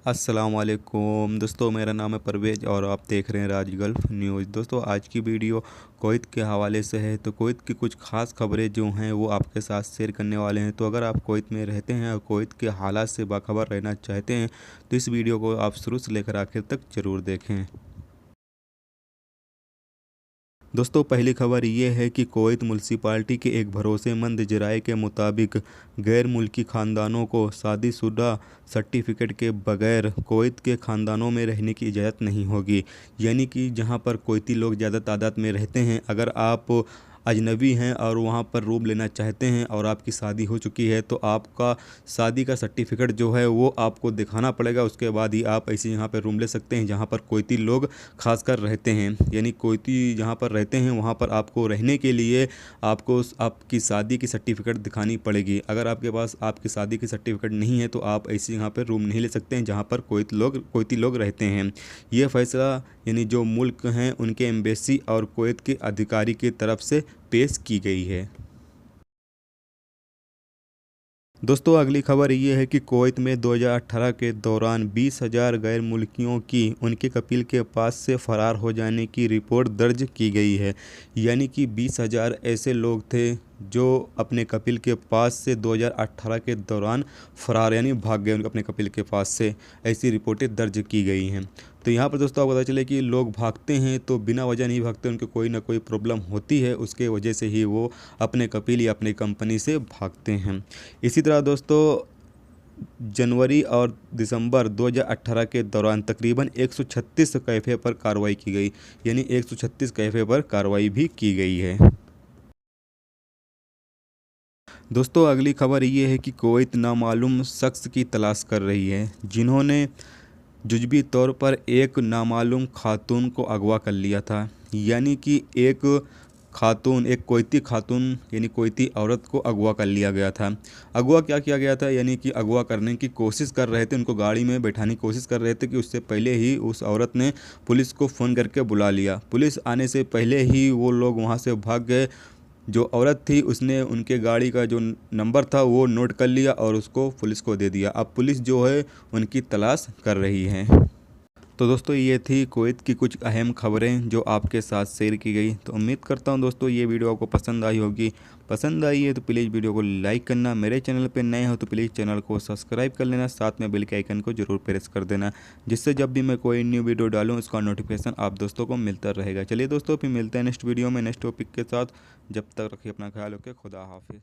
अस्सलामुअलैकुम दोस्तों, मेरा नाम है परवेज और आप देख रहे हैं राज गल्फ न्यूज़। दोस्तों, आज की वीडियो कुवैत के हवाले से है। तो कुवैत की कुछ ख़ास खबरें जो हैं वो आपके साथ शेयर करने वाले हैं। तो अगर आप कुवैत में रहते हैं और कुवैत के हालात से बाखबर रहना चाहते हैं तो इस वीडियो को आप शुरू से लेकर आखिर तक ज़रूर देखें। दोस्तों, पहली खबर ये है कि कुवैत म्यूनसिपालिटी के एक भरोसेमंद ज़राए के मुताबिक गैर मुल्की ख़ानदानों को शादीशुदा सर्टिफिकेट के बगैर कुवैत के ख़ानदानों में रहने की इजाज़त नहीं होगी। यानी कि जहां पर कुवैती लोग ज़्यादा तादाद में रहते हैं, अगर आप अजनबी हैं और वहां पर रूम लेना चाहते हैं और आपकी शादी हो चुकी है तो आपका शादी का सर्टिफिकेट जो है वो आपको दिखाना पड़ेगा। उसके बाद ही आप ऐसी जगह पर रूम ले सकते हैं जहां पर कुवैती लोग खासकर रहते हैं। यानी कुवैती जहाँ पर रहते हैं वहाँ पर आपको रहने के लिए आपको आपकी शादी की सर्टिफिकेट दिखानी पड़ेगी। अगर आपके पास आपकी शादी की सर्टिफिकेट नहीं है तो आप ऐसी जगह पर रूम नहीं ले सकते हैं जहाँ पर कुवैती लोग रहते हैं। ये फैसला यानी जो मुल्क हैं उनके एम्बेसी और कुवैत के अधिकारी की तरफ से पेश की गई है। दोस्तों, अगली खबर ये है कि कुवैत में 2018 के दौरान 20,000 गैर मुल्कियों की उनके कफील के पास से फ़रार हो जाने की रिपोर्ट दर्ज की गई है। यानी कि 20,000 ऐसे लोग थे जो अपने कफील के पास से 2018 के दौरान फ़रार यानी भाग गए उनके अपने कफील के पास से। ऐसी रिपोर्टें दर्ज की गई हैं। तो यहाँ पर दोस्तों आपको पता चले कि लोग भागते हैं तो बिना वजह नहीं भागते, उनको कोई ना कोई प्रॉब्लम होती है, उसके वजह से ही वो अपने कफील या अपनी कंपनी से भागते हैं। इसी तरह दोस्तों, जनवरी और दिसंबर 2018 के दौरान तकरीबन 136 कैफ़े पर कार्रवाई की गई। यानी 136 कैफ़े पर कार्रवाई भी की गई है। दोस्तों, अगली खबर ये है कि कुवैत नामालूम शख्स की तलाश कर रही है जिन्होंने जुज़वी तौर पर एक नामालूम खातून को अगवा कर लिया था। यानी कि एक खातून, एक कुवैती खातून यानी कुवैती औरत को अगवा कर लिया गया था। अगवा क्या किया गया था, यानी कि अगवा करने की कोशिश कर रहे थे, उनको गाड़ी में बैठाने की कोशिश कर रहे थे कि उससे पहले ही उस औरत ने पुलिस को फ़ोन करके बुला लिया। पुलिस आने से पहले ही वो लोग वहाँ से भाग गए। जो औरत थी उसने उनके गाड़ी का जो नंबर था वो नोट कर लिया और उसको पुलिस को दे दिया। अब पुलिस जो है उनकी तलाश कर रही है। तो दोस्तों, ये थी कुवैत की कुछ अहम खबरें जो आपके साथ शेयर की गई। तो उम्मीद करता हूँ दोस्तों ये वीडियो आपको पसंद आई होगी। पसंद आई है तो प्लीज़ वीडियो को लाइक करना, मेरे चैनल पर नए हो तो प्लीज़ चैनल को सब्सक्राइब कर लेना, साथ में बेल के आइकन को जरूर प्रेस कर देना, जिससे जब भी मैं कोई न्यू वीडियो डालूँ उसका नोटिफिकेशन आप दोस्तों को मिलता रहेगा। चलिए दोस्तों, फिर मिलते हैं नेक्स्ट वीडियो में नेक्स्ट टॉपिक के साथ। जब तक रखिए अपना ख्याल, ओके, खुदा हाफिज़।